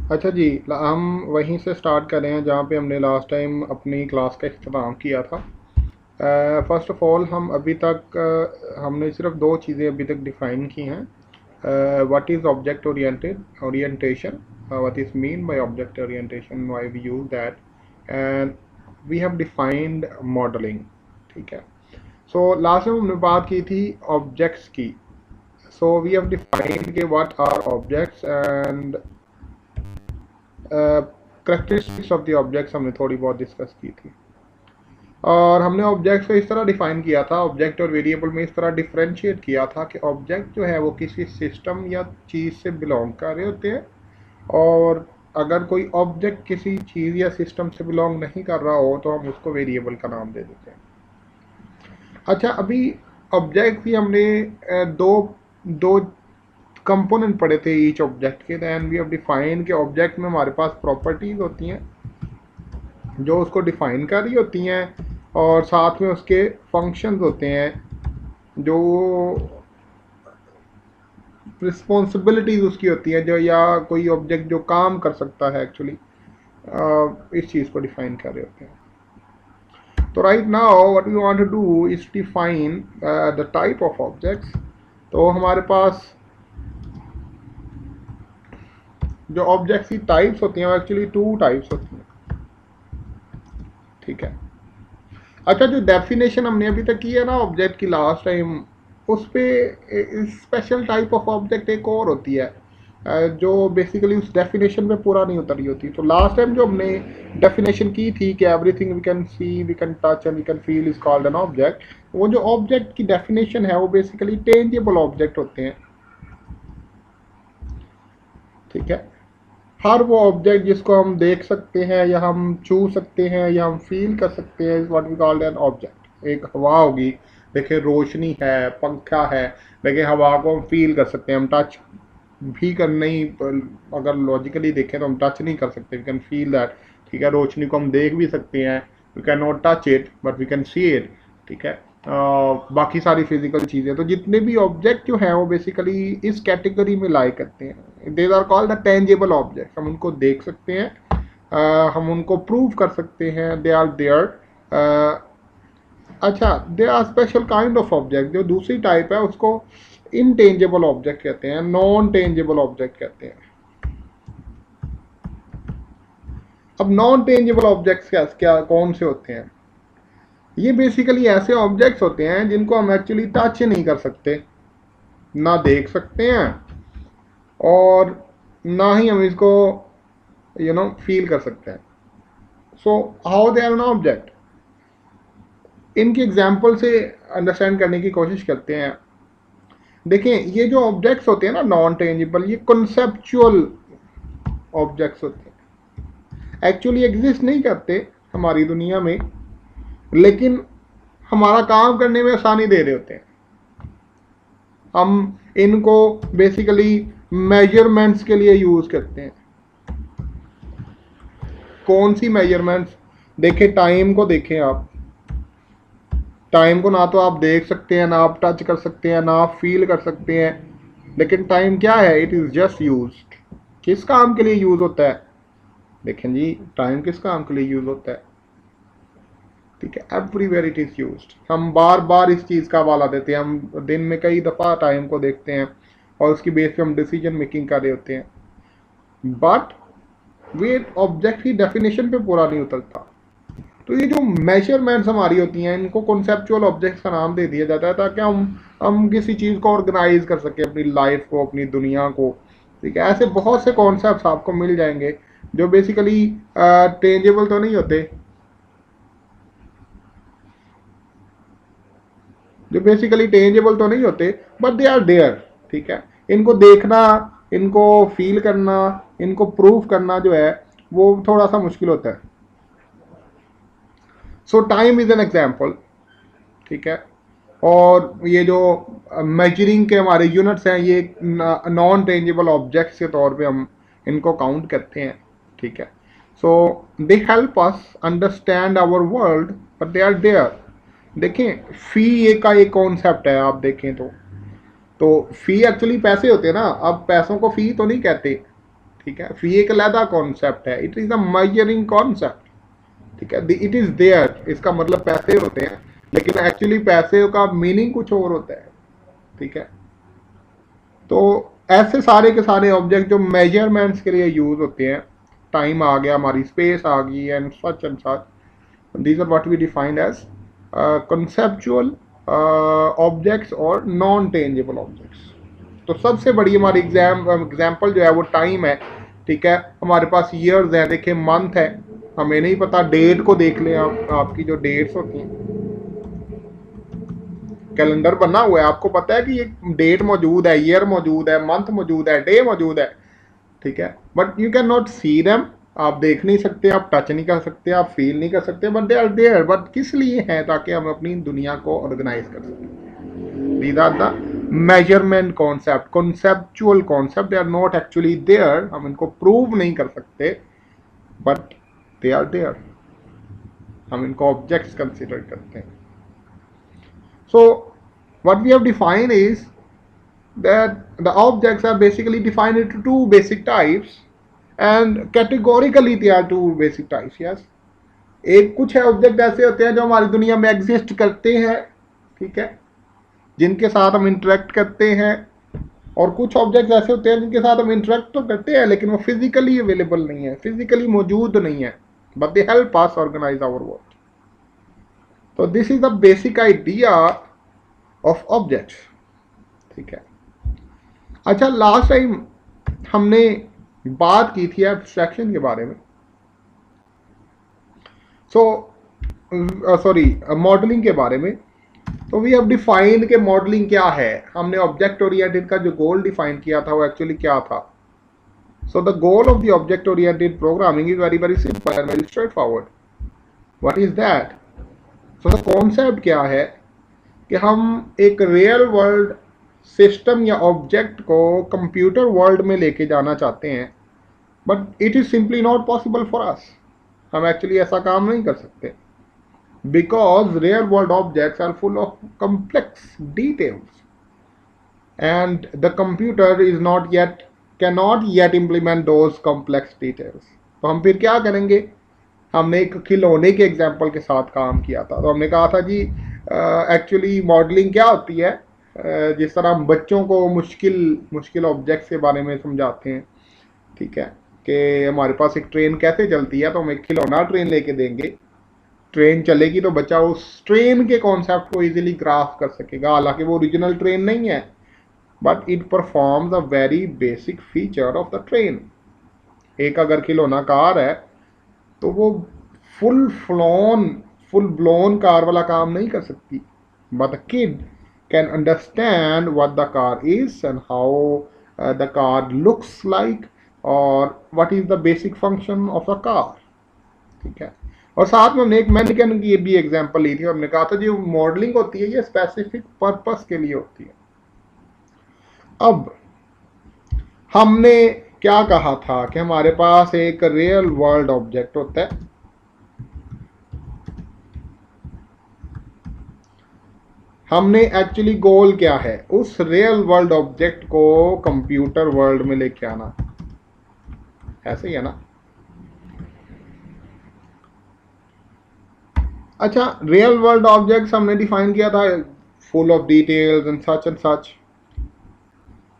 अच्छा जी, हम वहीं से स्टार्ट कर रहे हैं जहाँ पे हमने लास्ट टाइम अपनी क्लास का इख्तिताम किया था। फ़र्स्ट ऑफ़ ऑल हम अभी तक हमने सिर्फ दो चीज़ें अभी तक डिफ़ाइन की हैं। What is object oriented orientation, what is mean by object orientation, why we use that, and we have defined modelling. ठीक है। सो लास्ट टाइम हमने बात की थी ऑब्जेक्ट्स की। सो वी हैव डिफाइंड के what are objects and characteristics of the objects हमने थोड़ी बहुत डिस्कस की थी। और हमने ऑब्जेक्ट्स को इस तरह डिफाइन किया था, ऑब्जेक्ट और वेरिएबल में इस तरह डिफरेंशिएट किया था कि ऑब्जेक्ट जो है वो किसी सिस्टम या चीज़ से बिलोंग कर रहे होते हैं, और अगर कोई ऑब्जेक्ट किसी चीज़ या सिस्टम से बिलोंग नहीं कर रहा हो तो हम उसको वेरिएबल का नाम दे देते हैं। अच्छा, अभी ऑब्जेक्ट की हमने दो दो कंपोनेंट पढ़े थे ईच ऑब्जेक्ट के। दैन वी हैव डिफाइन कि ऑब्जेक्ट में हमारे पास प्रॉपर्टीज होती हैं जो उसको डिफाइन कर रही होती हैं, और साथ में उसके फंक्शंस होते हैं जो रिस्पॉन्सिबिलिटीज उसकी होती हैं, जो या कोई ऑब्जेक्ट जो काम कर सकता है एक्चुअली इस चीज़ को डिफाइन कर रहे होते हैं। तो right now what we want to do is define the type of objects. तो हमारे पास जो ऑब्जेक्ट्स की टाइप्स होती हैं वो एक्चुअली टू टाइप्स होती हैं। ठीक है। अच्छा, जो डेफिनेशन हमने अभी तक की है ना ऑब्जेक्ट की लास्ट टाइम, उस पे स्पेशल टाइप ऑफ ऑब्जेक्ट एक और होती है जो बेसिकली उस डेफिनेशन पे पूरा नहीं उतरी होती। तो लास्ट टाइम जो हमने डेफिनेशन की थी कि everything we can see, we can touch and we can feel is called an object, वो जो ऑब्जेक्ट की डेफिनेशन है वो बेसिकली टेंजेबल ऑब्जेक्ट होते हैं। ठीक है। हर वो ऑब्जेक्ट जिसको हम देख सकते हैं या हम छू सकते हैं या हम फील कर सकते हैं, what we called an object. एक हवा होगी, देखिए रोशनी है, पंखा है, देखिए हवा को हम फील कर सकते हैं, हम टच भी कर नहीं, अगर लॉजिकली देखें तो हम टच नहीं कर सकते, वी कैन फील दैट। ठीक है। रोशनी को हम देख भी सकते हैं, we can not touch it but we can see it. ठीक है। बाकी सारी फिजिकल चीज़ें, तो जितने भी ऑब्जेक्ट जो हैं वो बेसिकली इस कैटेगरी में लाई करते हैं। These are called the tangible object. हम उनको देख सकते हैं, हम उनको प्रूव कर सकते हैं, दे आर देयर। अच्छा, they are special kind of object. जो दूसरी टाइप है उसको इनटेंजेबल ऑब्जेक्ट कहते हैं, नॉन टेंजेबल ऑब्जेक्ट कहते हैं। अब नॉन टेंजेबल ऑब्जेक्ट्स क्या क्या कौन से होते हैं? ये बेसिकली ऐसे ऑब्जेक्ट्स होते हैं जिनको हम एक्चुअली टच नहीं कर सकते, ना देख सकते हैं, और ना ही हम इसको फील कर सकते हैं। So how they are an object, इनकी एग्जाम्पल से अंडरस्टैंड करने की कोशिश करते हैं। देखें, ये जो ऑब्जेक्ट्स होते हैं ना नॉन टेंजिबल, ये कॉन्सेप्चुअल ऑब्जेक्ट्स होते हैं, एक्चुअली एग्जिस्ट नहीं करते हमारी दुनिया में, लेकिन हमारा काम करने में आसानी दे रहे होते हैं। हम इनको बेसिकली मेजरमेंट्स के लिए यूज करते हैं। कौन सी मेजरमेंट्स? देखें, टाइम को देखें आप, टाइम को ना तो आप देख सकते हैं, ना आप टच कर सकते हैं, ना आप फील कर सकते हैं, लेकिन टाइम क्या है? It is just used. किस काम के लिए यूज़ होता है? देखें जी, टाइम किस काम के लिए यूज़ होता है? ठीक है, एवरीवेयर इट इज़ यूज्ड। हम बार बार इस चीज़ का हवाला देते हैं, हम दिन में कई दफ़ा टाइम को देखते हैं और उसकी बेस पे हम डिसीजन मेकिंग कर रहे होते हैं, बट वे ऑब्जेक्ट की डेफिनेशन पे पूरा नहीं उतरता। तो ये जो मेजरमेंट्स हमारी होती हैं, इनको कॉन्सेप्चुअल ऑब्जेक्ट्स का नाम दे दिया जाता है ताकि हम किसी चीज़ को ऑर्गेनाइज कर सकें, अपनी लाइफ को, अपनी दुनिया को। ठीक है। ऐसे बहुत से कॉन्सेप्ट्स आपको मिल जाएंगे जो बेसिकली टेंजेबल तो नहीं होते, जो बेसिकली टेंजेबल तो नहीं होते, बट दे आर देयर। ठीक है। इनको देखना, इनको फील करना, इनको प्रूव करना जो है वो थोड़ा सा मुश्किल होता है। सो टाइम इज एन एग्जाम्पल। ठीक है। और ये जो मेजरिंग के हमारे यूनिट्स हैं, ये नॉन टेंजेबल ऑब्जेक्ट्स के तौर पे हम इनको काउंट करते हैं। ठीक है। So they help us understand our world, but they are there. देखें, फी ए का एक कॉन्सेप्ट है, आप देखें तो फी एक्चुअली पैसे होते हैं ना। अब पैसों को फी तो नहीं कहते। ठीक है, फी एक अलहदा कॉन्सेप्ट है, it is a measuring concept, ठीक है, इट इज देयर, इसका मतलब पैसे होते हैं, लेकिन एक्चुअली पैसे का मीनिंग कुछ और होता है, ठीक है। तो ऐसे सारे के सारे ऑब्जेक्ट जो मेजरमेंट्स के लिए यूज होते हैं, टाइम आ गया, हमारी स्पेस आ गई, and such, these are what we defined as conceptual objects और नॉन टेंजिबल ऑब्जेक्ट्स। तो सबसे बड़ी हमारी एग्जाम्पल जो है वो टाइम है, ठीक है। हमारे पास ईयर्स हैं, देखिए मंथ है, हमें नहीं पता, डेट को देख लें आप, आपकी जो डेट्स होती हैं, कैलेंडर बना हुआ है, आपको पता है कि ये डेट मौजूद है, ईयर मौजूद है, मंथ मौजूद है, डे मौजूद है, ठीक है, but you can not see them, आप देख नहीं सकते, आप टच नहीं कर सकते, आप फील नहीं कर सकते, but they are there. But किस लिए है? ताकि हम अपनी दुनिया को ऑर्गेनाइज कर सकें। These are the measurement concept, conceptual concept, they are not actually there, हम इनको प्रूव नहीं कर सकते, बट दे आर देयर, हम इनको ऑब्जेक्ट्स कंसिडर करते हैं। So what we have defined is that the objects are basically defined into two basic types and categorically they are two basic types, yes। एक कुछ है ऑब्जेक्ट ऐसे होते हैं जो हमारी दुनिया में एग्जिस्ट करते हैं, ठीक है, जिनके साथ हम इंटरेक्ट करते हैं, और कुछ ऑब्जेक्ट ऐसे होते हैं जिनके साथ हम इंटरेक्ट तो करते हैं लेकिन वो फिजिकली अवेलेबल नहीं है, फिजिकली मौजूद नहीं है, but they help us organise our world. तो this is the basic idea of objects, ठीक है। अच्छा, लास्ट टाइम हमने बात की थी एब्स्ट्रैक्शन के बारे में, सॉरी मॉडलिंग के बारे में। तो वी हैव डिफाइंड कि मॉडलिंग क्या है, हमने ऑब्जेक्ट ओरिएंटेड का जो गोल डिफाइन किया था वो एक्चुअली क्या था। So the goal of the object oriented programming is very very simple and very straightforward. What is that? So the concept क्या है कि हम एक रियल वर्ल्ड सिस्टम या ऑब्जेक्ट को कंप्यूटर वर्ल्ड में लेके जाना चाहते हैं, but it is simply not possible for us, हम एक्चुअली ऐसा काम नहीं कर सकते, because real world objects are full of complex details and the computer is not yet, can not yet implement those complex details. तो हम फिर क्या करेंगे? हमने एक खिलौने के एग्जाम्पल के साथ काम किया था, तो हमने कहा था जी एक्चुअली मॉडलिंग क्या होती है, जिस तरह हम बच्चों को मुश्किल ऑब्जेक्ट्स के बारे में समझाते हैं, ठीक है, कि हमारे पास एक ट्रेन कैसे चलती है, तो हम एक खिलौना ट्रेन लेके देंगे, ट्रेन चलेगी तो बच्चा उस ट्रेन के कॉन्सेप्ट को इजीली ग्रास्प कर सकेगा, हालांकि वो ओरिजिनल ट्रेन नहीं है, but it performs a very basic feature of the train. एक अगर खिलौना कार है तो वो फुल ब्लोन कार वाला काम नहीं कर सकती, but the kid can understand what the car is and how the car looks like or what is the basic function of a car, ठीक है। और साथ में हमने एक मैनिकन की भी एग्जांपल ली थी, हमने कहा था जो मॉडलिंग होती है ये स्पेसिफिक पर्पस के लिए होती है। अब हमने क्या कहा था कि हमारे पास एक रियल वर्ल्ड ऑब्जेक्ट होता है, हमने एक्चुअली गोल क्या है, उस रियल वर्ल्ड ऑब्जेक्ट को कंप्यूटर वर्ल्ड में लेके आना, ऐसे ही है ना। अच्छा, रियल वर्ल्ड ऑब्जेक्ट्स हमने डिफाइन किया था full of details and such.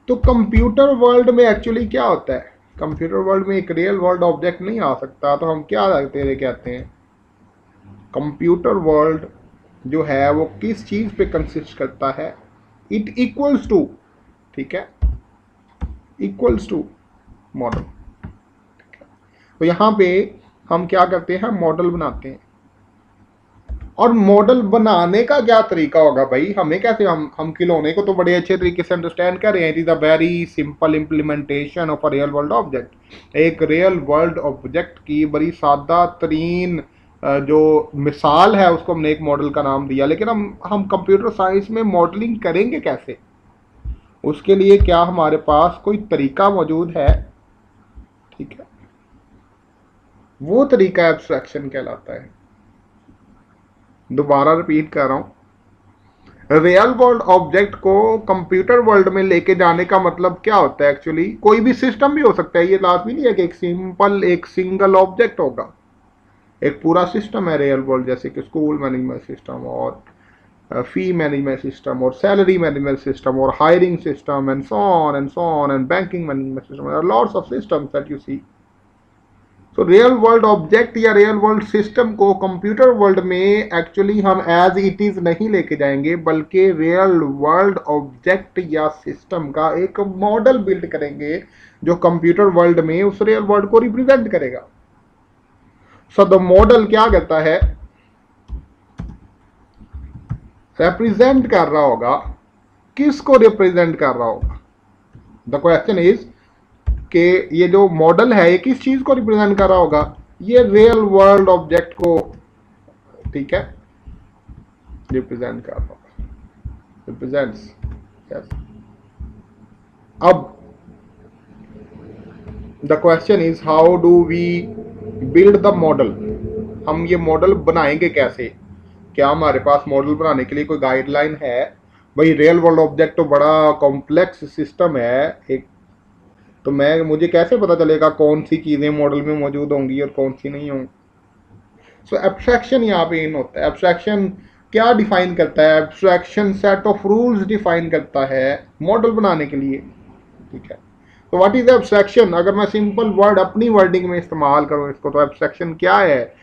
तो कंप्यूटर वर्ल्ड में एक्चुअली क्या होता है? कंप्यूटर वर्ल्ड में एक रियल वर्ल्ड ऑब्जेक्ट नहीं आ सकता, तो हम क्या कहते हैं, कंप्यूटर वर्ल्ड जो है वो किस चीज पे कंसिस्ट करता है, इट इक्वल्स टू, ठीक है, इक्वल्स टू मॉडल। तो यहां पे हम क्या करते हैं, मॉडल बनाते हैं। और मॉडल बनाने का क्या तरीका होगा भाई, हमें कैसे, हम खिलौने को तो बड़े अच्छे तरीके से अंडरस्टैंड कर रहे हैं, it is a very simple implementation of a real world object. एक रियल वर्ल्ड ऑब्जेक्ट की बड़ी सादा तरीन जो मिसाल है उसको हमने एक मॉडल का नाम दिया, लेकिन हम कंप्यूटर साइंस में मॉडलिंग करेंगे कैसे? उसके लिए क्या हमारे पास कोई तरीका मौजूद है? ठीक है, वो तरीका एब्स्ट्रैक्शन कहलाता है। दोबारा रिपीट कर रहा हूं, रियल वर्ल्ड ऑब्जेक्ट को कंप्यूटर वर्ल्ड में लेके जाने का मतलब क्या होता है एक्चुअली? कोई भी सिस्टम भी हो सकता है, ये लाजमी नहीं है कि एक सिंपल एक सिंगल ऑब्जेक्ट होगा। एक पूरा सिस्टम है रियल वर्ल्ड, जैसे कि स्कूल मैनेजमेंट सिस्टम और फी मैनेजमेंट सिस्टम और सैलरी मैनेजमेंट सिस्टम और hiring system and so on and so on and banking management system, there are lots of systems that you see. So real world object या real world system को computer world में actually हम as it is नहीं लेके जाएंगे, बल्कि real world object या system का एक मॉडल बिल्ड करेंगे जो कंप्यूटर वर्ल्ड में उस रियल वर्ल्ड को रिप्रेजेंट करेगा। सो द मॉडल क्या करता है? रिप्रेजेंट कर रहा होगा, किसको रिप्रेजेंट कर रहा होगा? द क्वेश्चन इज कि ये जो मॉडल है ये किस चीज को रिप्रेजेंट कर रहा होगा? ये रियल वर्ल्ड ऑब्जेक्ट को, ठीक है, रिप्रेजेंट कर रहा होगा, रिप्रेजेंट्स। यस। अब the question is how do we build the model? हम ये मॉडल बनाएंगे कैसे? क्या हमारे पास मॉडल बनाने के लिए कोई गाइडलाइन है? भाई रियल वर्ल्ड ऑब्जेक्ट तो बड़ा कॉम्प्लेक्स सिस्टम है एक, तो मुझे कैसे पता चलेगा कौन सी चीज़ें मॉडल में मौजूद होंगी और कौन सी नहीं होंगी? सो एब्स्ट्रैक्शन यहाँ पे इन होता है। एब्स्ट्रैक्शन क्या डिफाइन करता है? Abstraction set of rules define करता है मॉडल बनाने के लिए, ठीक है। तो व्हाट इज एब्स्ट्रैक्शन? अगर मैं सिंपल वर्ड अपनी वर्डिंग में इस्तेमाल करूँ इसको, तो एब्स्ट्रैक्शन क्या है?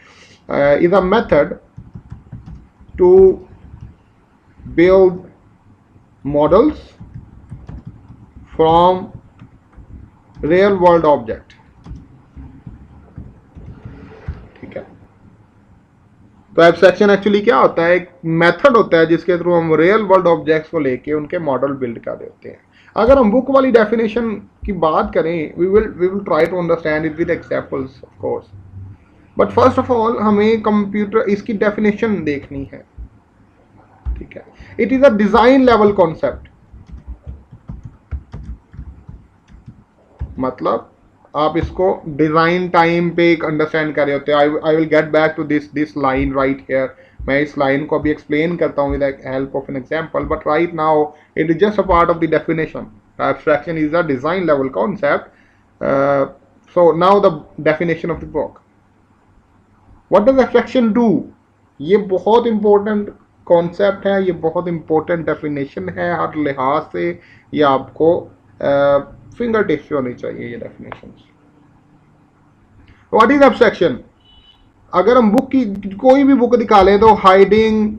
Is a method to build models from real world object, ठीक है। तो एब्स्ट्रैक्शन एक्चुअली क्या होता है? एक मेथड होता है जिसके थ्रू हम रियल वर्ल्ड ऑब्जेक्ट्स को लेके उनके मॉडल बिल्ड कर देते हैं। अगर हम बुक वाली डेफिनेशन की बात करें, we will try to understand it with examples of course, but first of all हमें कंप्यूटर इसकी डेफिनेशन देखनी है, ठीक है। It is a design level concept, मतलब आप इसको डिजाइन टाइम पे एक अंडरस्टैंड कर रहे होते हैं। I will get back to this line right here. मैं इस लाइन को अभी एक्सप्लेन करता हूँ with help of an example, but right now it is just a part of the definition. Abstraction is a design level concept. So now the definition of the book. What does abstraction do? ये बहुत important concept है, ये बहुत important definition है हर लिहाज से। ये आपको फिंगर टिप्स पे होनी चाहिए ये डेफिनेशन। What is abstraction? अगर हम बुक की कोई भी बुक निकालें तो हाइडिंग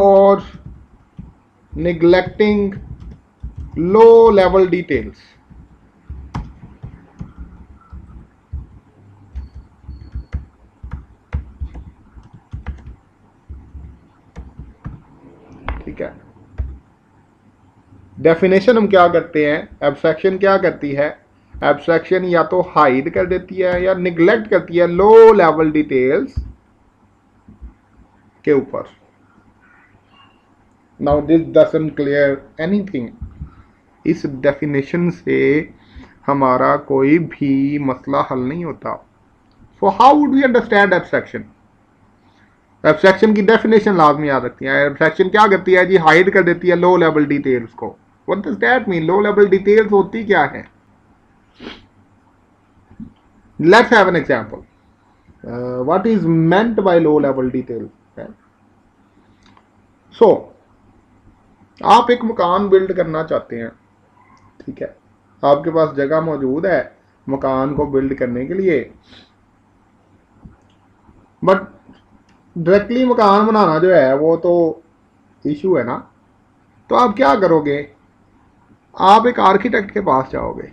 और निग्लेक्टिंग लो लेवल डिटेल्स, ठीक है। डेफिनेशन हम क्या करते हैं? एब्स्ट्रैक्शन क्या करती है? एब्स्ट्रैक्शन या तो हाइड कर देती है या निग्लेक्ट करती है लो लेवल डिटेल्स के ऊपर। Now this doesn't clear anything. इस डेफिनेशन से हमारा कोई भी मसला हल नहीं होता। So how would we understand abstraction? Abstraction की डेफिनेशन लाजमी याद रखती है। एब्स्ट्रैक्शन क्या करती है जी? हाइड कर देती है लो लेवल डिटेल्स को। What does that mean? Low level details होती क्या है? Let's have an example. What is meant by low level detail? So आप एक मकान बिल्ड करना चाहते हैं, ठीक है। आपके पास जगह मौजूद है मकान को बिल्ड करने के लिए, बट डायरेक्टली मकान बनाना जो है वो तो इशू है ना। तो आप क्या करोगे? आप एक आर्किटेक्ट के पास जाओगे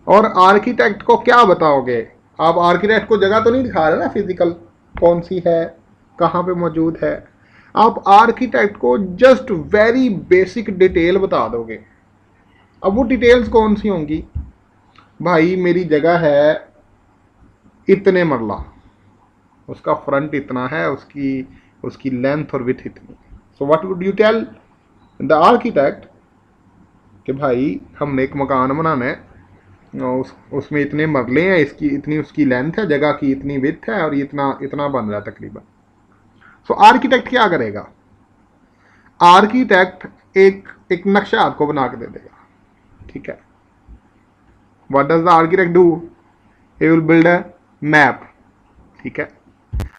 और आर्किटेक्ट को क्या बताओगे? आप आर्किटेक्ट को जगह तो नहीं दिखा रहे ना फिजिकल, कौन सी है, कहाँ पे मौजूद है। आप आर्किटेक्ट को जस्ट वेरी बेसिक डिटेल बता दोगे। अब वो डिटेल्स कौन सी होंगी? भाई मेरी जगह है इतने मरला, उसका फ्रंट इतना है, उसकी उसकी लेंथ और विड्थ इतनी। So what would you tell the architect कि भाई हमने एक मकान बनाना है, उसमें इतने मरले हैं, इसकी इतनी उसकी लेंथ है, जगह की इतनी विड्थ है, और इतना इतना बन रहा है तकरीबन। सो आर्किटेक्ट क्या करेगा? आर्किटेक्ट एक एक नक्शा आपको बना के दे देगा, ठीक है। What does the architect do? He will build a map, ठीक है।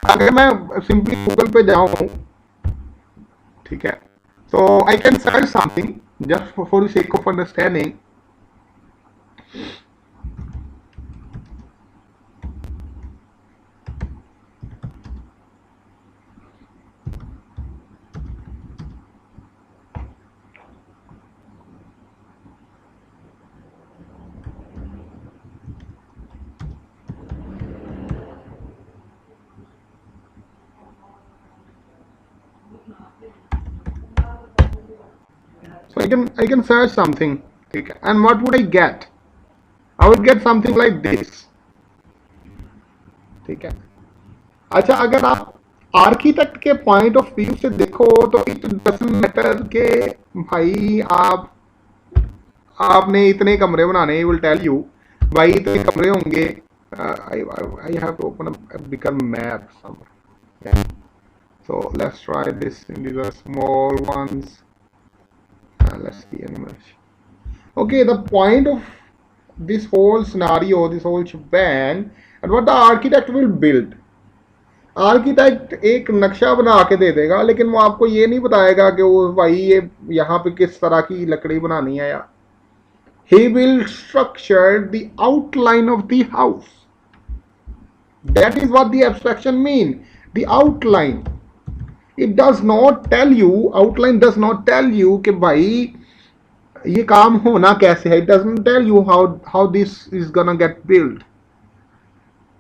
अगर मैं सिंपली गूगल पे जाऊं, ठीक है, so I can search something just for the sake of understanding. So I can search something, okay, and what would I get? I would get something like this, ठीक है। अच्छा, अगर आप आर्किटेक्ट के पॉइंट ऑफ व्यू से देखो तो it doesn't matter के भाई आपने इतने कमरे बनाने, विल टेल यू भाई इतने कमरे होंगे। I have to open a bigger map somewhere. Yeah. So let's try this. These are small ones. Let's see animation. Okay, the point of this whole scenario, this whole shebang, and what the architect will build. Architect एक नक्शा बना के दे देगा, लेकिन वो आपको ये नहीं बताएगा कि वो भाई ये यहाँ पे किस तरह की लकड़ी बनानी है यार। He will structure the outline of the house. That is what the abstraction mean. The outline. It does not tell you, outline does not tell you कि भाई ये काम होना कैसे है। It doesn't tell you how this is gonna get built.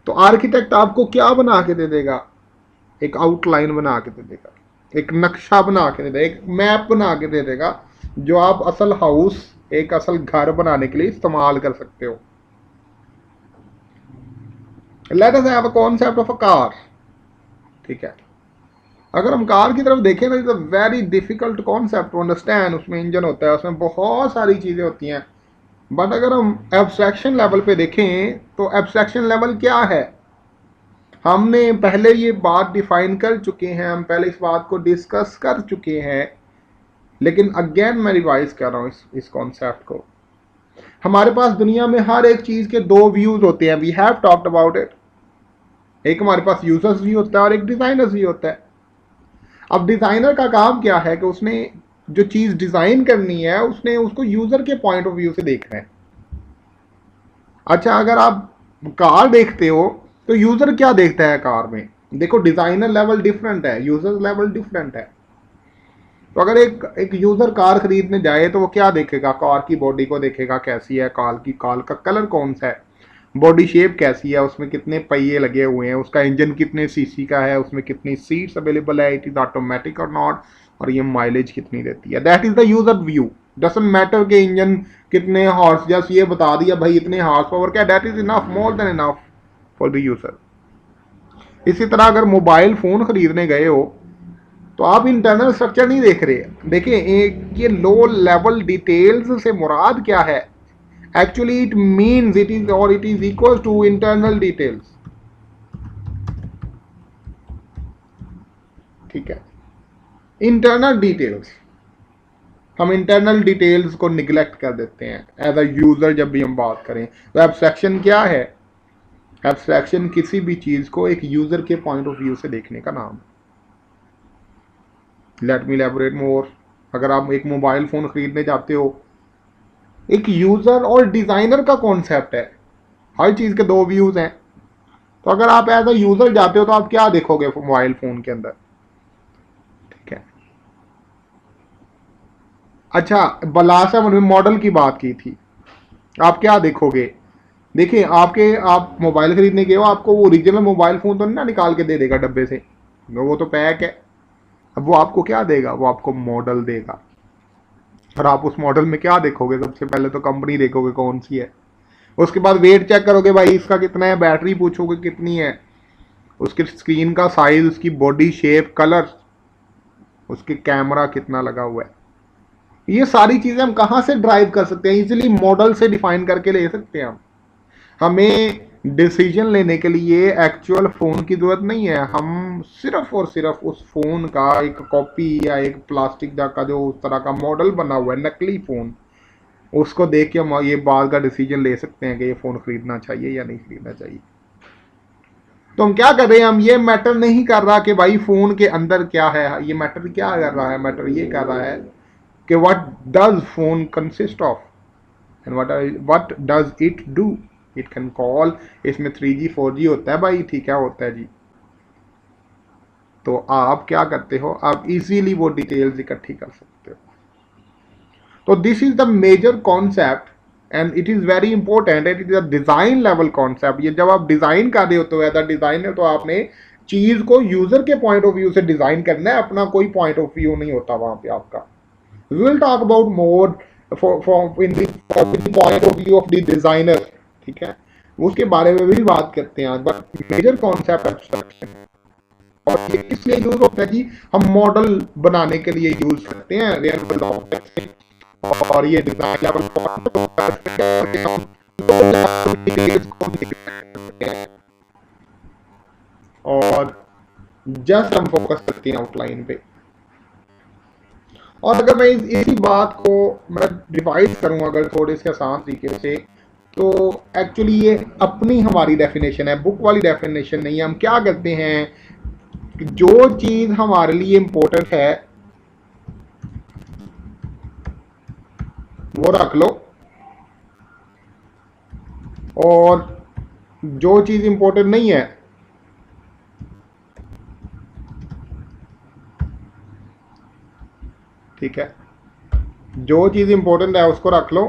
तो architect आपको क्या बना के दे देगा? एक आउटलाइन बना के दे देगा, एक नक्शा बना के दे देगा, एक मैप बना के दे देगा, जो आप असल हाउस, एक असल घर बनाने के लिए इस्तेमाल कर सकते हो। Let us have a concept of a car, ठीक है। अगर हम कार की तरफ देखें ना, it's a very difficult concept to understand. उसमें इंजन होता है, उसमें बहुत सारी चीज़ें होती हैं। बट अगर हम एब्स्ट्रैक्शन लेवल पे देखें तो एब्स्ट्रैक्शन लेवल क्या है? हमने पहले ये बात डिफाइन कर चुके हैं, हम पहले इस बात को डिस्कस कर चुके हैं, लेकिन अगेन मैं रिवाइज कर रहा हूँ इस कॉन्सेप्ट को। हमारे पास दुनिया में हर एक चीज़ के दो व्यूज होते हैं। We have talked about it. एक हमारे पास यूजर्स व्यू होता है और एक डिजाइनर्स व्यू होता है। अब डिजाइनर का काम क्या है कि उसने जो चीज डिजाइन करनी है, उसने उसको यूजर के पॉइंट ऑफ व्यू से देखना है। अच्छा, अगर आप कार देखते हो तो यूजर क्या देखता है कार में? देखो, डिजाइनर लेवल डिफरेंट है, यूजर लेवल डिफरेंट है। तो अगर एक यूजर कार खरीदने जाए तो वो क्या देखेगा? कार की बॉडी को देखेगा, कैसी है कार का कलर कौन सा है, बॉडी शेप कैसी है, उसमें कितने पहिए लगे हुए हैं, उसका इंजन कितने सीसी का है, उसमें कितनी सीट्स अवेलेबल है, इट इज ऑटोमेटिक और नॉट, और ये माइलेज कितनी देती है। That is the user view. Doesn't matter के इंजन कितने हॉर्स, जस्ट ये बता दिया भाई इतने हॉर्स पावर क्या, that is enough, more than enough for the user. इसी तरह अगर मोबाइल फोन खरीदने गए हो तो आप इंटरनल स्ट्रक्चर नहीं देख रहे। देखिए, एक ये लो लेवल डिटेल्स से मुराद क्या है? Actually, it means it is equal to internal details, ठीक है। इंटरनल डिटेल्स, हम इंटरनल डिटेल्स को निगलेक्ट कर देते हैं एज अ यूजर जब भी हम बात करें। तो एब्स्ट्रैक्शन क्या है? एब्स्ट्रैक्शन किसी भी चीज को एक यूजर के पॉइंट ऑफ व्यू से देखने का नाम है। लेट मी एलैबोरेट मोर। अगर आप एक मोबाइल फोन खरीदने जाते हो, एक यूजर और डिजाइनर का कॉन्सेप्ट है। हर चीज के दो व्यूज हैं। तो अगर आप एज अ यूजर जाते हो तो आप क्या देखोगे मोबाइल फोन के अंदर? ठीक है। अच्छा, बलासा में मॉडल की बात की थी, आप क्या देखोगे? देखिए, आप मोबाइल खरीदने गए हो, आपको वो ओरिजिनल मोबाइल फोन तो नहीं ना निकाल के दे देगा डब्बे से, वो तो पैक है। अब वो आपको क्या देगा? वो आपको मॉडल देगा। और आप उस मॉडल में क्या देखोगे? सबसे पहले तो कंपनी देखोगे कौन सी है, उसके बाद वेट चेक करोगे भाई इसका कितना है, बैटरी पूछोगे कितनी है, उसके स्क्रीन का साइज, उसकी बॉडी शेप, कलर, उसके कैमरा कितना लगा हुआ है। ये सारी चीजें हम कहाँ से ड्राइव कर सकते हैं? इजीली मॉडल से डिफाइन करके ले सकते हैं हम। हमें डिसीजन लेने के लिए एक्चुअल फ़ोन की ज़रूरत नहीं है, हम सिर्फ और सिर्फ उस फ़ोन का एक कॉपी या एक प्लास्टिक का जो उस तरह का मॉडल बना हुआ है नकली फ़ोन, उसको देख के हम ये बात का डिसीजन ले सकते हैं कि ये फ़ोन ख़रीदना चाहिए या नहीं ख़रीदना चाहिए। तो हम क्या कर रहे हैं, हम ये मैटर नहीं कर रहा कि भाई फ़ोन के अंदर क्या है, ये मैटर क्या कर रहा है, मैटर ये कर रहा है कि what does phone consist of and what does it do. It can call, इसमें 3G 4G होता है भाई, ठीक है होता है जी। तो आप क्या करते हो, आप इजीली वो डिटेल्स इकट्ठी कर सकते हो। तो this is the major concept and it is very important, it is a design level concept. ये जब आप डिज़ाइन कर रहे होते हो एज अ डिज़ाइनर, तो आपने चीज़ को यूज़र के पॉइंट ऑफ व्यू से डिज़ाइन करना है, अपना कोई पॉइंट ऑफ व्यू नहीं होता वहाँ पे आपका। We will talk about more in the point of view of the designer, ठीक है, उसके बारे में भी बात करते हैं आज। बट मेजर कॉन्सेप्ट एब्स्ट्रैक्शन, और ये किस लिए यूज होता है जी, हम मॉडल बनाने के लिए यूज करते हैं रियल ऑब्जेक्ट, और ये डिजाइन लेवल और जस्ट हम फोकस करते हैं आउटलाइन पे। और अगर मैं इसी बात को मैं रिवाइज करूं अगर थोड़े से आसान तरीके से, तो एक्चुअली ये अपनी हमारी डेफिनेशन है, बुक वाली डेफिनेशन नहीं है। हम क्या करते हैं कि जो चीज हमारे लिए इंपॉर्टेंट है वो रख लो, और जो चीज इंपॉर्टेंट नहीं है ठीक है, जो चीज इंपॉर्टेंट है उसको रख लो,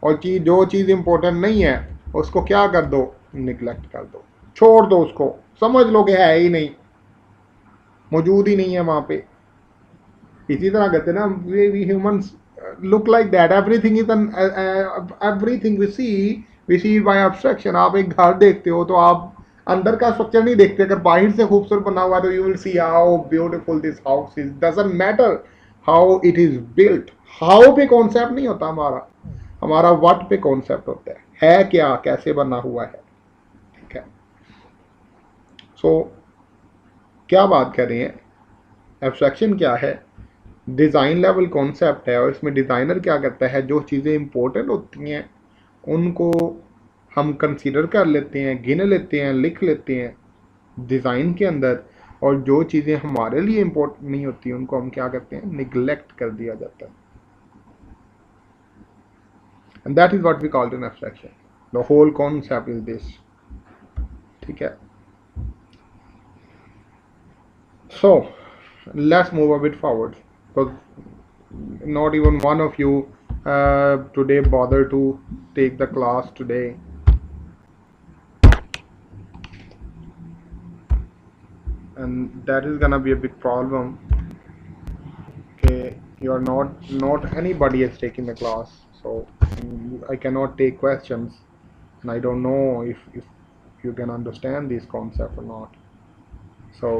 और जो चीज इंपॉर्टेंट नहीं है उसको क्या कर दो, निगलेक्ट कर दो, छोड़ दो उसको, समझ लो कि है ही नहीं, मौजूद ही नहीं है वहां पे। इसी तरह कहते हैं ना, we humans look like that, everything is everything we see by abstraction. आप एक घर देखते हो तो आप अंदर का स्ट्रक्चर नहीं देखते, अगर बाहर से खूबसूरत बना हुआ है तो you will see how beautiful this house is, doesn't matter how it is built. How पे कॉन्सेप्ट नहीं होता हमारा, हमारा व्हाट पे कॉन्सेप्ट होता है क्या, कैसे बना हुआ है, ठीक है। सो क्या बात कर रहे हैं, एब्स्ट्रैक्शन क्या है, डिज़ाइन लेवल कॉन्सेप्ट है, और इसमें डिज़ाइनर क्या करता है, जो चीज़ें इंपॉर्टेंट होती हैं उनको हम कंसीडर कर लेते हैं, गिन लेते हैं, लिख लेते हैं डिज़ाइन के अंदर, और जो चीज़ें हमारे लिए इंपॉर्टेंट नहीं होती उनको हम क्या करते हैं, निगलेक्ट कर दिया जाता है। And that is what we called an abstraction, the whole concept is this, ठीक है। So let's move a bit forward, because not even one of you today bothered to take the class today, and that is gonna be a big problem. Okay, you are not anybody is taking the class, so I cannot take questions, and I don't know if you can understand this concept or not. So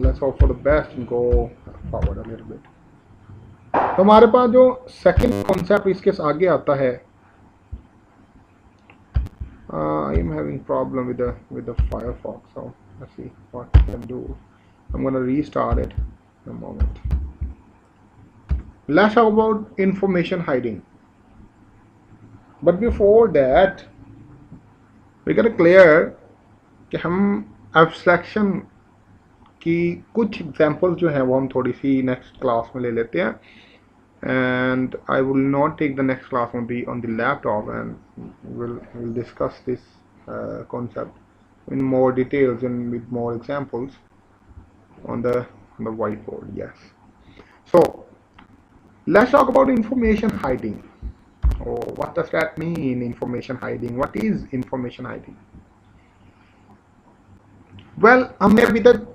let's hope for the best and go forward a little bit. तो हमारे पास जो second concept इसके आगे आता है, I am having problem with the Firefox, so let's see what I can do. I'm gonna restart it in a moment. Let's talk about information hiding, but before that we gotta clear कि हम abstraction की कुछ examples जो हैं वो हम थोड़ी सी next class में ले लेते हैं, and I will not take the next class on the laptop, and we'll discuss this concept in more details and with more examples on the whiteboard. Yes, so let's talk about information hiding. Oh, what does that mean, information hiding? What is information hiding? Well, हमने अभी तक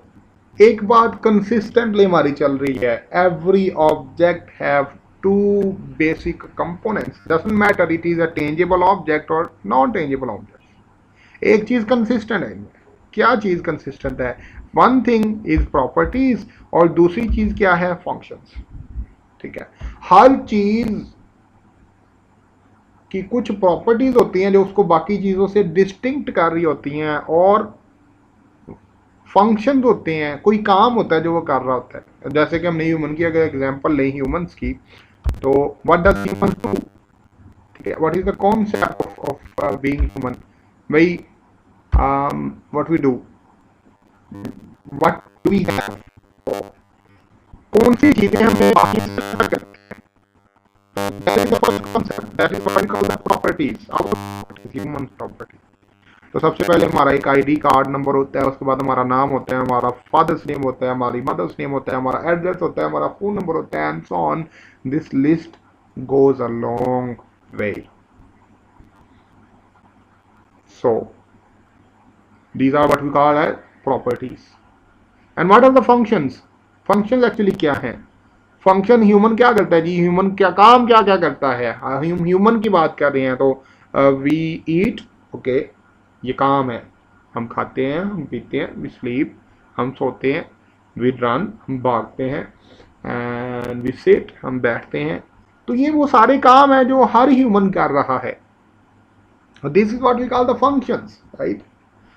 एक बात consistently हमारी चल रही है, every object have two basic components, doesn't matter it is a tangible object और नॉन टेंजेबल ऑब्जेक्ट। एक चीज कंसिस्टेंट है इनमें, क्या चीज कंसिस्टेंट है, वन थिंग इज प्रॉपर्टीज और दूसरी चीज क्या है, फंक्शंस, ठीक है। हर चीज कि कुछ प्रॉपर्टीज होती हैं जो उसको बाकी चीज़ों से डिस्टिंक्ट कर रही होती हैं, और फंक्शंस होते हैं, कोई काम होता है जो वो कर रहा होता है। जैसे कि हमने ह्यूमन की अगर एग्जांपल लें ह्यूमंस की, तो व्हाट डज ह्यूमन डू, ठीक है, what is the concept of being human, भाई what we do, what do we have, कौन सी चीजें हमें बाकी से अलग करती हैं, that is the first concept, that is what we call the properties, our human property. तो सबसे पहले हमारा एक आईडी कार्ड नंबर होता है, उसके बाद हमारा नाम होता है, हमारा फादर्स नेम होता है, हमारी मदर्स नेम होता है, हमारा एड्रेस होता है, हमारा फोन नंबर होता है, and so on, this list goes a long way. So these are what we call as properties. And what are the functions, functions actually क्या है, फंक्शन ह्यूमन क्या करता है जी, ह्यूमन क्या काम क्या क्या करता है, ह्यूमन की बात कर रहे हैं तो वी ईट, ओके, ये काम है, हम खाते हैं, हम पीते हैं, वी स्लीप, हम सोते हैं, वी रन, हम भागते हैं, एंड वी सिट, हम बैठते हैं। तो ये वो सारे काम है जो हर ह्यूमन कर रहा है, this is what we call the functions, right.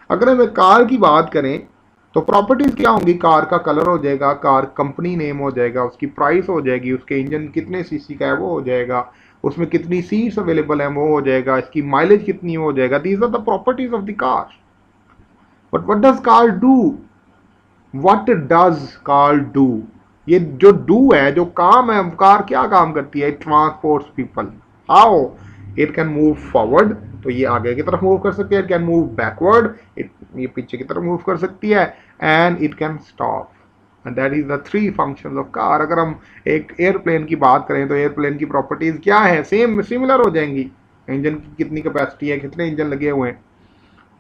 अगर हम एक कार की बात करें तो प्रॉपर्टीज क्या होंगी, कार का कलर हो जाएगा, कार कंपनी नेम हो जाएगा, उसकी प्राइस हो जाएगी, उसके इंजन कितने सीसी का है वो हो जाएगा, उसमें कितनी सीट्स अवेलेबल है वो हो जाएगा, इसकी माइलेज कितनी हो जाएगा, these are the properties of the car. But what does car do, what does car do, ये जो डू है, जो काम है, कार क्या काम करती है, transports people, how, it can move forward, तो ये आगे की तरफ मूव कर सकती है, इट कैन मूव बैकवर्ड, ये पीछे की तरफ मूव कर सकती है, and it can stop, and that is the three functions of car. अगर हम एक एयरप्लेन की बात करें तो एयरप्लेन की प्रॉपर्टीज क्या है, सेम सिमिलर हो जाएंगी, इंजन की कितनी कैपेसिटी है, कितने इंजन लगे हुए हैं,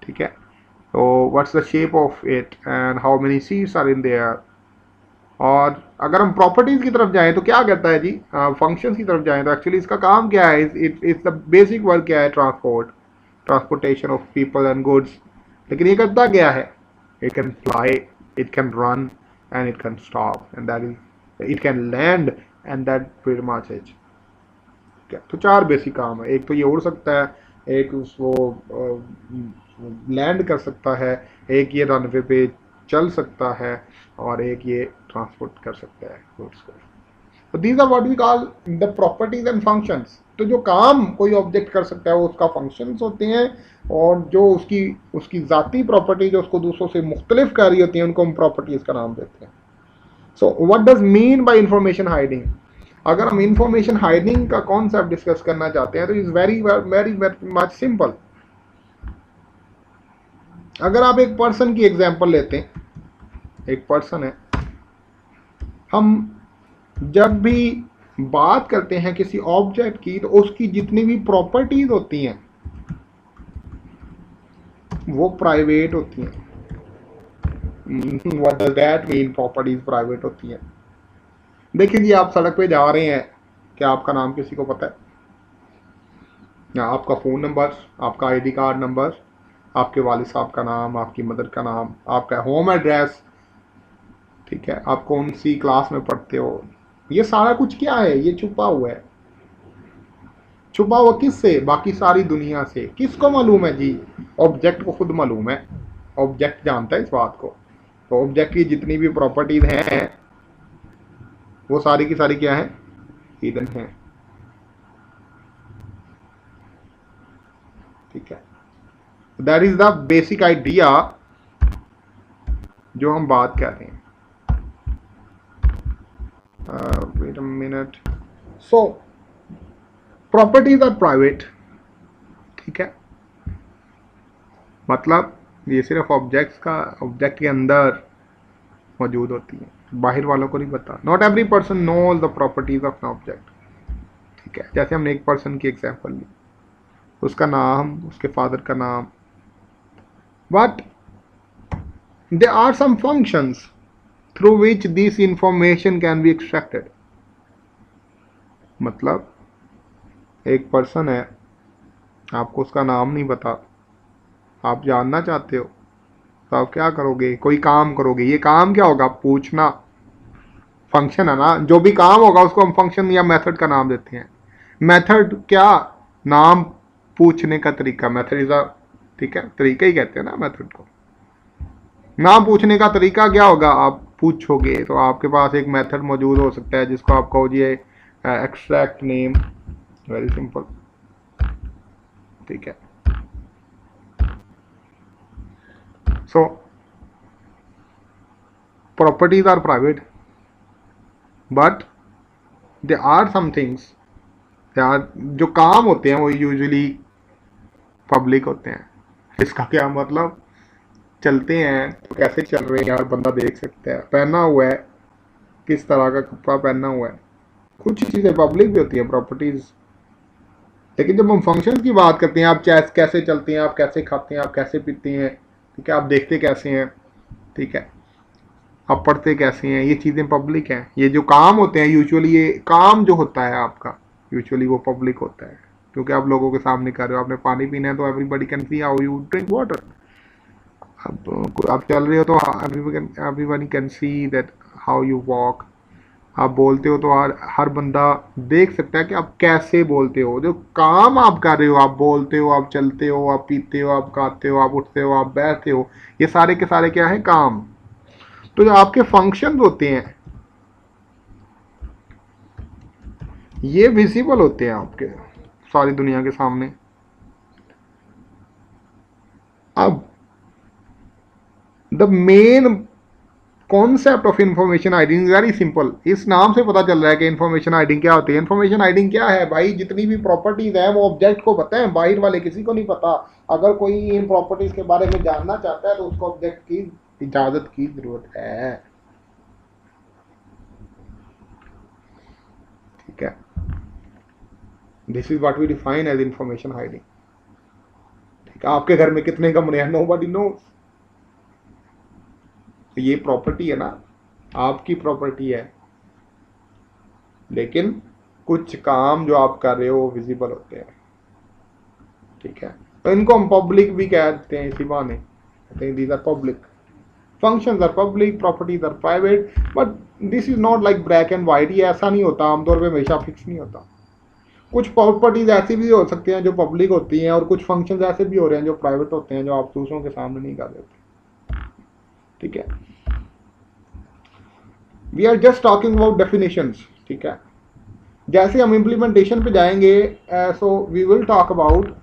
ठीक है, तो what's the shape of it and how many seats are in there. और अगर हम प्रॉपर्टीज की तरफ जाएं तो क्या करता है जी, फंक्शंस की तरफ जाएं तो एक्चुअली इसका काम क्या है, इट्स द बेसिक वर्क क्या है, transportation of people and goods. लेकिन ये करता क्या है, it can fly, it can run, and it can stop, and that is it can land, and that pretty much it. तो चार बेसिक काम है, एक तो ये उड़ सकता है, एक उसको लैंड कर सकता है, एक ये रनवे पे चल सकता है, और एक ये ट्रांसपोर्ट कर सकता है गुड्स को। तो these are what we call the properties and functions. तो जो काम कोई ऑब्जेक्ट कर सकता है वो उसका फंक्शंस होते हैं, और जो उसकी उसकी ज़ाती प्रॉपर्टी जो उसको दूसरों से मुख्तलिफ कर रही होती हैं उनको हम प्रॉपर्टीज का नाम देते हैं। So what does mean by information hiding, अगर हम इंफॉर्मेशन हाइडिंग का कॉन्सेप्ट डिस्कस करना चाहते हैं तो is very very much simple. अगर आप एक पर्सन की एग्जांपल लेते हैं, एक पर्सन है, हम जब भी बात करते हैं किसी ऑब्जेक्ट की तो उसकी जितनी भी प्रॉपर्टीज होती हैं वो प्राइवेट होती हैं। What does that mean, properties private होती हैं। देखिए जी, आप सड़क पे जा रहे हैं, क्या आपका नाम किसी को पता है, या आपका फ़ोन नंबर, आपका आईडी कार्ड नंबर, आपके वालिद साहब का नाम, आपकी मदर का नाम, आपका होम एड्रेस, ठीक है, आप कौन सी क्लास में पढ़ते हो, ये सारा कुछ क्या है, ये छुपा हुआ है। छुपा हुआ किससे, बाकी सारी दुनिया से। किसको मालूम है जी, ऑब्जेक्ट को खुद मालूम है, ऑब्जेक्ट जानता है इस बात को। तो ऑब्जेक्ट की जितनी भी प्रॉपर्टीज हैं वो सारी की सारी क्या है, हिडन है, ठीक है। That is the basic idea जो हम बात कर रहे हैं। Wait a minute. So properties are private, ठीक है, मतलब ये सिर्फ ऑब्जेक्ट के अंदर मौजूद होती है, बाहर वालों को नहीं पता। Not every person knows the properties of an object, ठीक है। जैसे हमने एक पर्सन की एग्जांपल ली, उसका नाम, उसके फादर का नाम, but there are some functions through which this information can be extracted। मतलब एक पर्सन है, आपको उसका नाम नहीं पता, आप जानना चाहते हो, तो आप क्या करोगे, कोई काम करोगे। ये काम क्या होगा, पूछना, फंक्शन है ना, जो भी काम होगा उसको हम फंक्शन या मेथड का नाम देते हैं। मेथड क्या, नाम पूछने का तरीका, मेथड इज अ, ठीक है, तरीका ही कहते हैं ना मेथड को। नाम पूछने का तरीका क्या होगा, आप पूछोगे तो आपके पास एक मेथड मौजूद हो सकता है जिसको आप कहोगे एक्सट्रैक्ट नेम, वेरी सिंपल, ठीक है। So properties are private but they are some things, जो काम होते हैं वो यूजुअली पब्लिक होते हैं। इसका क्या मतलब, चलते हैं तो कैसे चल रहे हैं यार बंदा देख सकता है, पहना हुआ है किस तरह का कपड़ा पहना हुआ है, कुछ चीज़ें पब्लिक भी होती हैं प्रॉपर्टीज। लेकिन जब हम फंक्शन की बात करते हैं, आप कैसे चलते हैं, आप कैसे खाते हैं, आप कैसे पीते हैं, ठीक है, आप देखते कैसे हैं, ठीक है, आप पढ़ते कैसे हैं, ये चीज़ें पब्लिक हैं। ये जो काम होते हैं यूजुअली, ये काम जो होता है आपका यूजुअली वो पब्लिक होता है, क्योंकि आप लोगों के सामने कर रहे हो। आपने पानी पीना है तो everybody can see how you drink water. अब आप चल रहे हो तो everybody can see that how you walk. आप बोलते हो तो हर बंदा देख सकता है कि आप कैसे बोलते हो। जो काम आप कर रहे हो, आप बोलते हो, आप चलते हो, आप पीते हो, आप खाते हो, आप उठते हो, आप बैठते हो, ये सारे के सारे क्या है, काम। तो जो आपके फंक्शन होते हैं ये विजिबल होते हैं आपके सारी दुनिया के सामने। अब the main concept of information hiding is very simple. इस नाम से पता चल रहा है कि इंफॉर्मेशन हाइडिंग क्या होती है। इंफॉर्मेशन हाइडिंग क्या है भाई, जितनी भी प्रॉपर्टीज है वो ऑब्जेक्ट को पता है, बाहर वाले किसी को नहीं पता। अगर कोई इन प्रॉपर्टीज के बारे में जानना चाहता है तो उसको ऑब्जेक्ट की इजाजत की जरूरत है, ठीक है। This is what we define as information hiding, ठीक है। आपके घर में कितने कमरे हैं, नोबडी नोज। तो ये प्रॉपर्टी है ना, आपकी प्रॉपर्टी है, लेकिन कुछ काम जो आप कर रहे हो वो विजिबल होते हैं, ठीक है। तो इनको हम पब्लिक भी कहते हैं, इसी बहाने कहते हैं these are public. Functions are public, properties are private, but this is not like black and white. ये ऐसा नहीं होता, आमतौर पे हमेशा फिक्स नहीं होता। कुछ प्रॉपर्टीज ऐसी भी हो सकती हैं जो पब्लिक होती हैं, और कुछ फंक्शंस ऐसे भी हो रहे हैं जो प्राइवेट होते हैं, जो आप दूसरों के सामने नहीं कर देते, ठीक है। We are just talking about definitions, ठीक है। जैसे हम इम्प्लीमेंटेशन पे जाएंगे, so we will talk about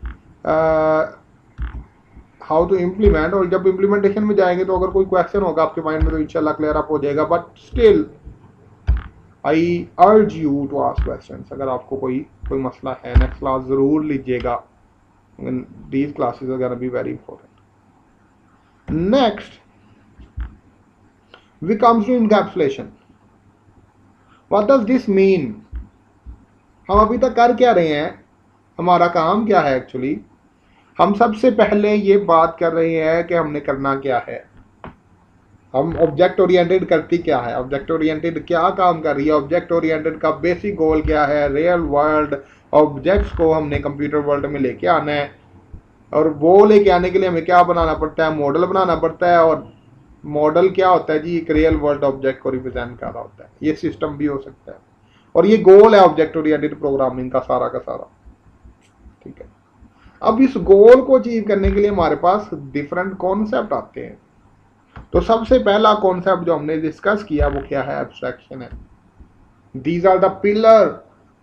how to implement. और जब इम्प्लीमेंटेशन में जाएंगे तो अगर कोई क्वेश्चन होगा आपके माइंड में तो इंशाल्लाह क्लियर अप हो जाएगा। But still I urge you to ask questions. अगर आपको कोई मसला है, नेक्स्ट क्लास ज़रूर लीजिएगा। These classes are gonna be very important. Next we comes to encapsulation. What does this mean? हम अभी तक कर क्या रहे हैं, हमारा काम क्या है एक्चुअली। हम सबसे पहले ये बात कर रहे हैं कि हमने करना क्या है। हम ऑब्जेक्ट ओरिएंटेड करती क्या है, ऑब्जेक्ट ओरिएंटेड क्या काम कर रही है, ऑब्जेक्ट ओरिएंटेड का बेसिक गोल क्या है। रियल वर्ल्ड ऑब्जेक्ट्स को हमने कंप्यूटर वर्ल्ड में लेके आना है, और वो लेके आने के लिए हमें क्या बनाना पड़ता है, मॉडल बनाना पड़ता है। और मॉडल क्या होता है जी, एक रियल वर्ल्ड ऑब्जेक्ट को रिप्रेजेंट कर रहा होता है। ये सिस्टम भी हो सकता है, और ये गोल है ऑब्जेक्ट ओरिएंटेड प्रोग्रामिंग का सारा, ठीक है। अब इस गोल को अचीव करने के लिए हमारे पास डिफरेंट कॉन्सेप्ट आते हैं। तो सबसे पहला कॉन्सेप्ट जो हमने डिस्कस किया वो क्या है, एब्स्ट्रैक्शन है। These are the pillar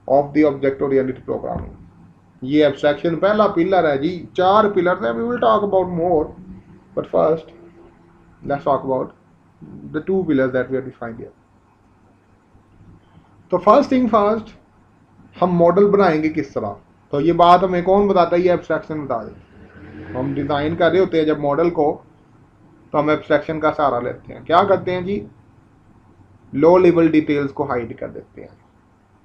of the object oriented programming. ये एब्स्ट्रैक्शन पहला पिलर है जी। 4 पिलर है, we will talk about more, but first let's talk about the 2 pillars that we have defined here. तो फर्स्ट थिंग फर्स्ट, हम model बनाएंगे किस तरह। तो ये बात हमें कौन बताता है, ये एब्स्ट्रैक्शन बता दे। हम डिज़ाइन कर रहे होते हैं जब मॉडल को, तो हम एब्स्ट्रैक्शन का सहारा लेते हैं। क्या करते हैं जी, लो लेवल डिटेल्स को हाइड कर देते हैं,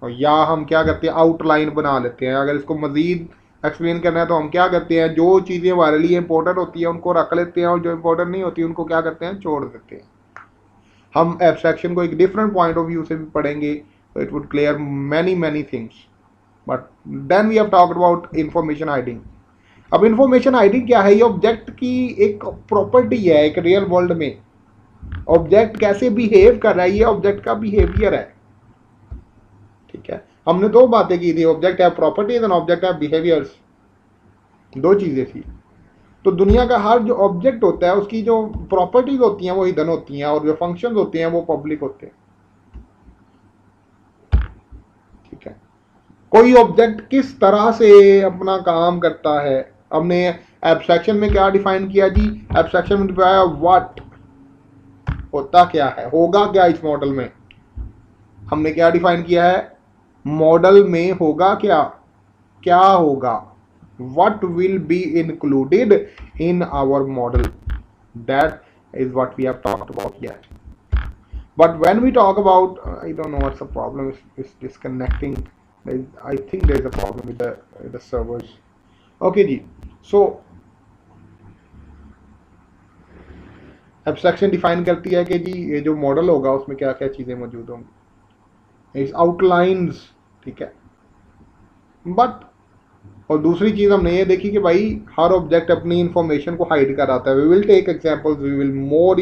और या हम क्या करते हैं, आउटलाइन बना लेते हैं। अगर इसको मजीद एक्सप्लेन करना है तो हम क्या करते हैं, जो चीज़ें हमारे लिए इंपॉर्टेंट होती हैं उनको रख लेते हैं, और जो इंपॉर्टेंट नहीं होती उनको क्या करते हैं, छोड़ देते हैं। हम एब्स्ट्रैक्शन को एक डिफरेंट पॉइंट ऑफ व्यू से भी पढ़ेंगे, तो it would clear many things. But then we have talked about information hiding. अब इंफॉर्मेशन हाइडिंग क्या है, ये ऑब्जेक्ट की एक प्रॉपर्टी है। एक रियल वर्ल्ड में ऑब्जेक्ट कैसे बिहेव कर रहा है, ये ऑब्जेक्ट का बिहेवियर है, ठीक है। हमने दो बातें की थी, object have properties and object have behaviours, दो चीजें थी। तो दुनिया का हर जो ऑब्जेक्ट होता है उसकी जो प्रॉपर्टीज होती हैं वो हिडन होती हैं, और जो फंक्शंस होते हैं वो पब्लिक होते हैं। ठीक है, कोई ऑब्जेक्ट किस तरह से अपना काम करता है, हमने एब्स्ट्रैक्शन में क्या डिफाइन किया जी? एब्स्ट्रैक्शन में डिफाइन व्हाट, होता क्या है, होगा क्या इस मॉडल में, हमने क्या डिफाइन किया है? मॉडल में होगा क्या, क्या होगा, what will be included in our model, that is what we have talked about here. But when we talk about I don't know what's the problem, is disconnecting. I think there is a problem with the servers. Okay ji, so abstraction define करती है कि जी ये जो model होगा उसमें क्या क्या चीज़ें मौजूद होंगी, इस आउटलाइंस। ठीक है, बट और दूसरी चीज़ हमने ये देखी कि भाई हर ऑब्जेक्ट अपनी इंफॉर्मेशन को हाइड कराता है। We will take examples, we will more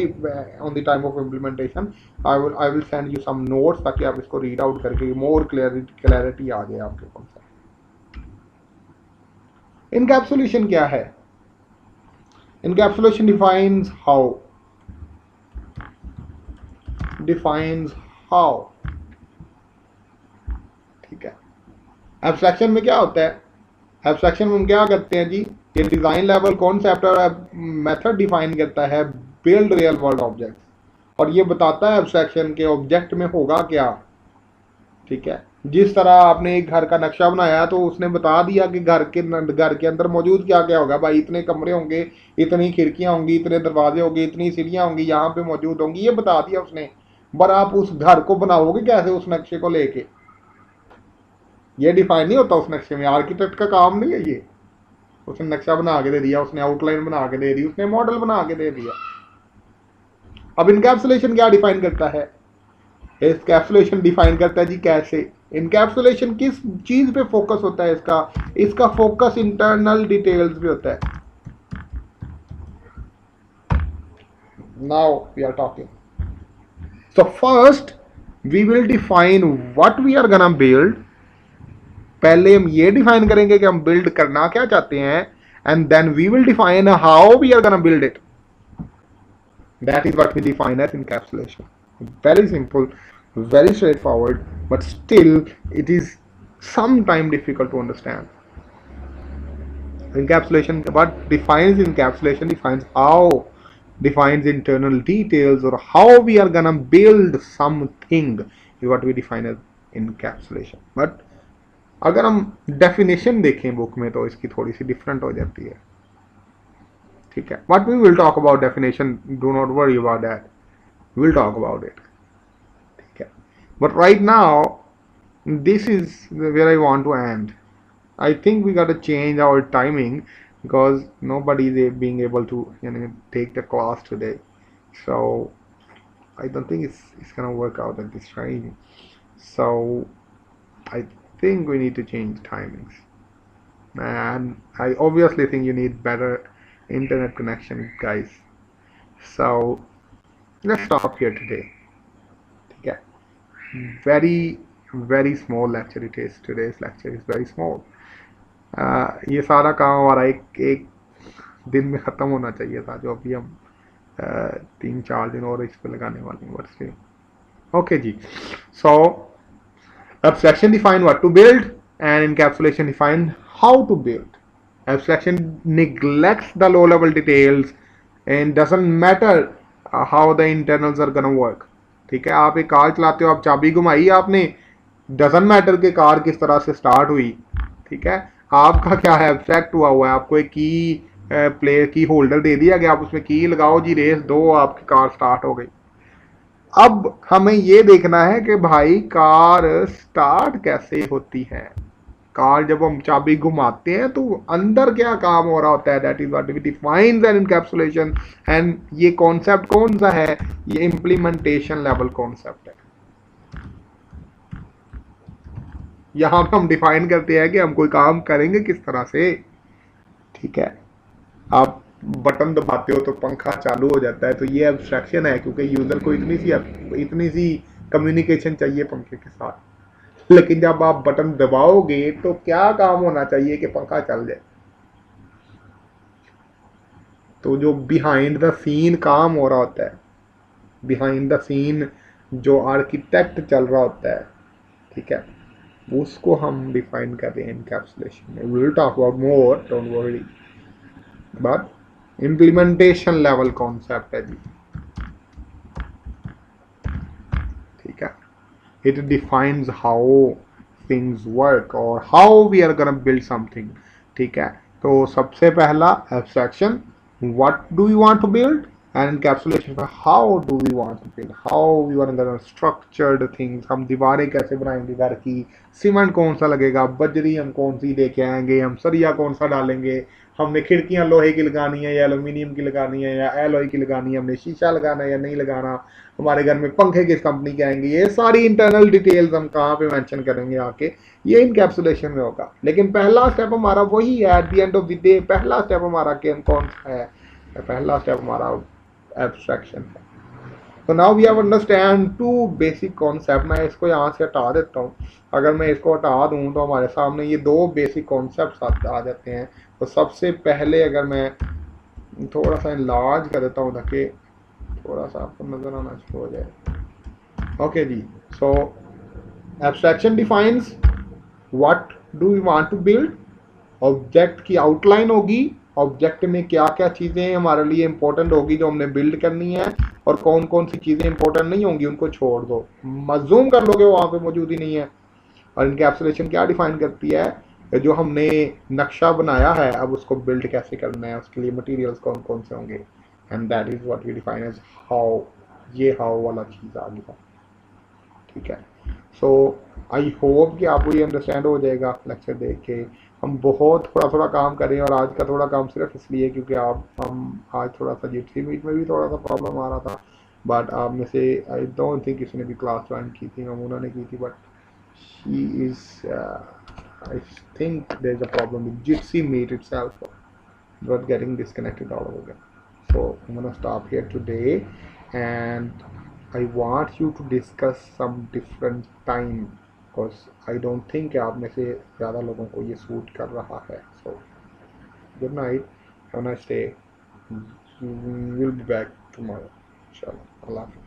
on the time of implementation. I will send you some notes ताकि आप इसको रीड आउट करके मोर क्लैरिटी आ जाए आपके कॉन्सेप्ट। इनकैप्सुलेशन क्या है? इनकैप्सुलेशन डिफाइंस हाउ, ठीक है। एब्स्ट्रैक्शन में क्या होता है? एब्स्ट्रैक्शन में हम क्या करते हैं जी, ये डिजाइन लेवल कॉन्सेप्ट और मेथड डिफाइन करता है बिल्ड रियल वर्ल्ड ऑब्जेक्ट्स, और ये बताता है एब्स्ट्रैक्शन के ऑब्जेक्ट में होगा क्या। ठीक है, जिस तरह आपने एक घर का नक्शा बनाया तो उसने बता दिया कि घर के अंदर मौजूद क्या क्या होगा, भाई इतने कमरे होंगे, इतनी खिड़कियां होंगी, इतने दरवाजे होंगे, इतनी सीढ़ियां होंगी, यहाँ पे मौजूद होंगी, ये बता दिया उसने। पर आप उस घर को बनाओगे कैसे उस नक्शे को लेके, ये डिफाइन नहीं होता उस नक्शे में। आर्किटेक्ट का काम नहीं है ये, उसने नक्शा बना के दे दिया, उसने आउटलाइन बना के दे दी, उसने मॉडल बना के दे दिया। अब इनकैप्सुलेशन क्या डिफाइन करता है? इनकैप्सुलेशन डिफाइन करता है जी कैसे, इनकैप्सुलेशन किस चीज पे फोकस होता है इसका फोकस इंटरनल डिटेल्स पे होता है। Now we are talking, so first we will define what we are gonna build. पहले हम ये डिफाइन करेंगे कि हम बिल्ड करना क्या चाहते हैं, and then we will define how we are gonna build it. That is what we define as encapsulation. Very simple, very straightforward, but still it is sometime difficult to understand. Encapsulation, what defines encapsulation, defines how, defines internal details, or how we are gonna build something is what we define as encapsulation. But अगर हम definition देखें book में तो इसकी थोड़ी सी different हो जाती है। ठीक है, but we will talk about definition, do not worry about that. We'll talk about it. Okay. But right now, this is where I want to end. I think we got to change our timing because nobody is being able to take the class today. So I don't think it's gonna work out at this time. So I think we need to change timings. And I obviously think you need better internet connection, guys. So let's stop here today. ठीक है, very small lecture it is. Today's lecture is very small. ये सारा काम हमारा एक दिन में ख़त्म होना चाहिए था, जो अभी हम 3-4 दिन और इस पे लगाने वाले हैं। बट स्टिल ओके जी। So abstraction define what to build and encapsulation define how to build. Abstraction neglects the low level details and doesn't matter how the internals are gonna work. ठीक है, आप एक कार चलाते हो, आप चाबी घुमाई आपने, डजंट मैटर कि कार किस तरह से स्टार्ट हुई। ठीक है, आपका क्या है, एब्स्ट्रैक्ट हुआ है, आपको एक की प्ले की होल्डर दे दिया गया, आप उसमें की लगाओ जी, रेस दो, आपकी कार स्टार्ट हो गई। अब हमें ये देखना है कि भाई कार स्टार्ट कैसे होती है। कार जब हम चाबी घुमाते हैं तो अंदर क्या काम हो रहा होता है, that is what we define an encapsulation. एंड ये कॉन्सेप्ट कौन सा है, ये इम्प्लीमेंटेशन लेवल कॉन्सेप्ट है। यहां पर हम डिफाइन करते हैं कि हम कोई काम करेंगे किस तरह से। ठीक है, आप बटन दबाते हो तो पंखा चालू हो जाता है, तो ये एब्स्ट्रैक्शन है, क्योंकि यूजर को इतनी सी कम्युनिकेशन चाहिए पंखे के साथ। लेकिन जब आप बटन दबाओगे तो क्या काम होना चाहिए कि पंखा चल जाए। तो जो बिहाइंड द सीन काम हो रहा होता है, बिहाइंड द सीन जो आर्किटेक्ट चल रहा होता है, ठीक है, उसको हम डिफाइन कर रहे हैं इनकैप्सुलेशन में। Will talk about more, don't worry, but implementation level concept है जी, ठीक है। It defines how things work और how we are gonna build something, ठीक है। तो सबसे पहला abstraction, what do you want to build, and encapsulation पर how do we want to build, how we want to structured things, हम दीवारें कैसे बनाएंगे घर की, सीमेंट कौन सा लगेगा, बजरी हम कौन सी लेके आएंगे, हम सरिया कौन सा डालेंगे, हमने खिड़कियां लोहे की लगानी है या एल्यूमिनियम की लगानी है या एलॉय की लगानी है, हमने शीशा लगाना है या नहीं लगाना, हमारे घर में पंखे किस कंपनी के आएंगे, ये सारी इंटरनल डिटेल्स हम कहाँ पे मेंशन करेंगे आके, ये इनकैप्सुलेशन में होगा। लेकिन पहला स्टेप हमारा वही है, at the end of the day पहला स्टेप हमारा कौन सा है, पहला स्टेप हमारा एब्स्ट्रैक्शन है। तो now we have understand two basic concept. मैं इसको यहाँ से हटा देता हूँ, अगर मैं इसको हटा दूँ तो हमारे सामने ये दो बेसिक कॉन्सेप्ट आ जाते हैं। तो सबसे पहले अगर मैं थोड़ा सा इनलार्ज कर देता हूँ ताकि थोड़ा सा आपको नजर आना शुरू हो जाए। ओके जी, so abstraction defines what do we want to build, object की आउटलाइन होगी, ऑब्जेक्ट में क्या क्या चीज़ें हमारे लिए इंपॉर्टेंट होगी जो हमने बिल्ड करनी है, और कौन कौन सी चीज़ें इंपॉर्टेंट नहीं होंगी उनको छोड़ दो, मजूम कर लोगे वहाँ पे मौजूद ही नहीं है। और इनकैप्सुलेशन क्या डिफाइन करती है, जो हमने नक्शा बनाया है अब उसको बिल्ड कैसे करना है, उसके लिए मटेरियल्स कौन कौन से होंगे, and that is what we define as how. ये हाउ वाला चीज़ आ गया, ठीक है। सो आई होप कि आपको ये अंडरस्टैंड हो जाएगा लेक्चर देख के। हम बहुत थोड़ा थोड़ा काम करें, और आज का थोड़ा काम सिर्फ इसलिए क्योंकि हम आज थोड़ा सा जिप्सी मीट में भी थोड़ा सा प्रॉब्लम आ रहा था, बट आप में से आई डोंट थिंक किसी ने भी क्लास ज्वाइन की थी, ममूना ने की थी, but she is I think there is a problem with Jitsi Meet itself, not getting disconnected all over again. So I'm gonna stop here today, and I want you to discuss some different time because I don't think कि आप में से ज़्यादा लोगों को ये suit कर रहा है. So good night, have a nice day. We will be back tomorrow. Inshallah. Allah Hafiz.